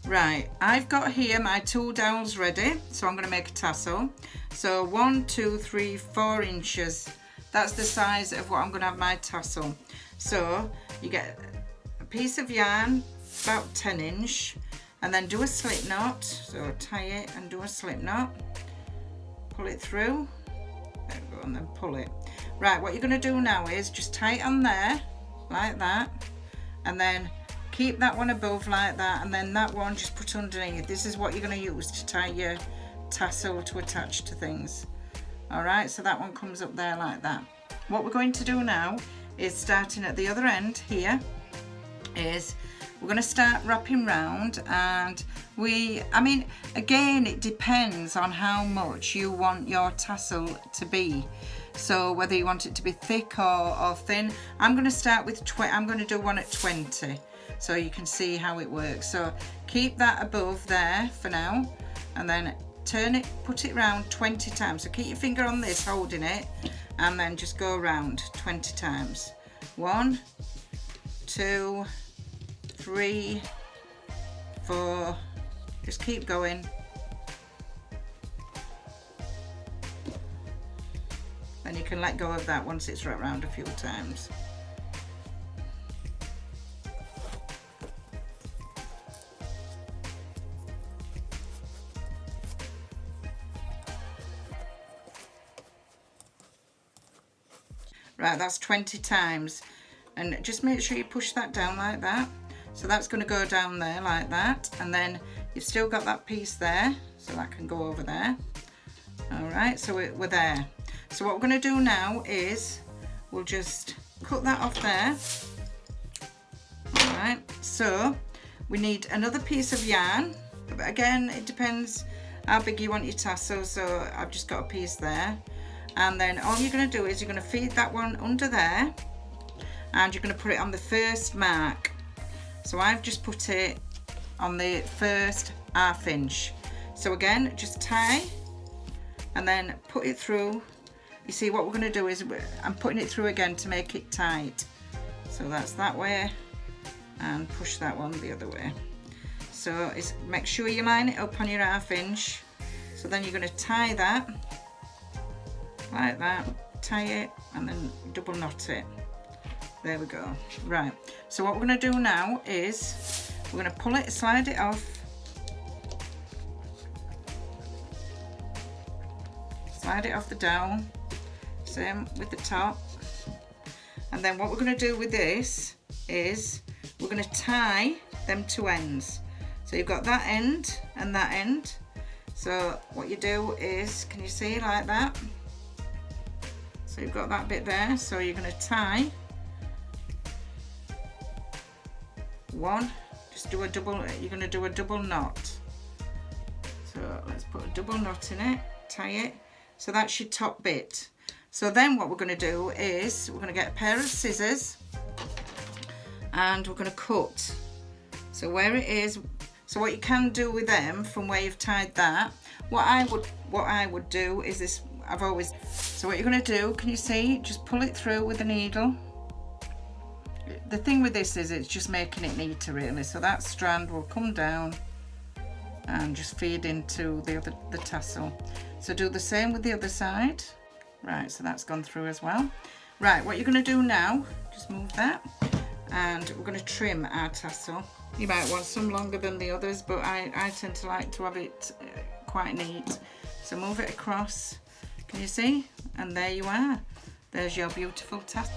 Right, I've got here my 2 dowels ready, so I'm going to make a tassel. So 1, 2, 3, 4 inches. That's the size of what I'm going to have my tassel. So you get a piece of yarn about 10 inch, and then do a slip knot. So tie it and do a slip knot. Pull it through. There we go, and then pull it. Right, what you're going to do now is just tie it on there like that, and then keep that one above like that, and then that one just put underneath. This is what you're going to use to tie your tassel to attach to things. Alright, so that one comes up there like that. What we're going to do now is, starting at the other end here, is we're going to start wrapping round, and I mean, again, it depends on how much you want your tassel to be. So whether you want it to be thick or thin. I'm going to start with I'm going to do one at 20. So you can see how it works. So keep that above there for now, and then turn it, put it round 20 times. So keep your finger on this, holding it, and then just go around 20 times. 1, 2, 3, 4, just keep going. Then you can let go of that once it's wrapped around a few times. Right, that's 20 times, and just make sure you push that down like that. So that's going to go down there like that, and then you've still got that piece there, so that can go over there. Alright, so we're there. So what we're going to do now is we'll just cut that off there. Alright, so we need another piece of yarn. But again, it depends how big you want your tassel, so I've just got a piece there. And then all you're going to do is you're going to feed that one under there, and you're going to put it on the first mark. So I've just put it on the first ½ inch. So again, just tie and then put it through. You see, what we're going to do is I'm putting it through again to make it tight. So that's that way, and push that one the other way. So make sure you line it up on your ½ inch. So then you're going to tie that like that, tie it, and then double knot it. There we go. Right, so what we're going to do now is we're going to pull it, slide it off, the dowel, same with the top. And then what we're going to do with this is we're going to tie them two ends. So you've got that end and that end. So what you do is, can you see, like that? So you've got that bit there, so you're going to tie one, just do a double, you're going to do a double knot. So let's put a double knot in it, tie it. So that's your top bit. So then what we're going to do is we're going to get a pair of scissors and we're going to cut. So where it is, so what you can do with them from where you've tied that, what I would do is this, so what you're going to do, can you see, just pull it through with a needle. The thing with this is it's just making it neater really, so that strand will come down and just feed into the tassel. So do the same with the other side. Right, so that's gone through as well. Right, what you're going to do now, just move that, and we're going to trim our tassel. You might want some longer than the others, but I tend to like to have it quite neat. So move it across, can you see? And there you are. There's your beautiful tassel.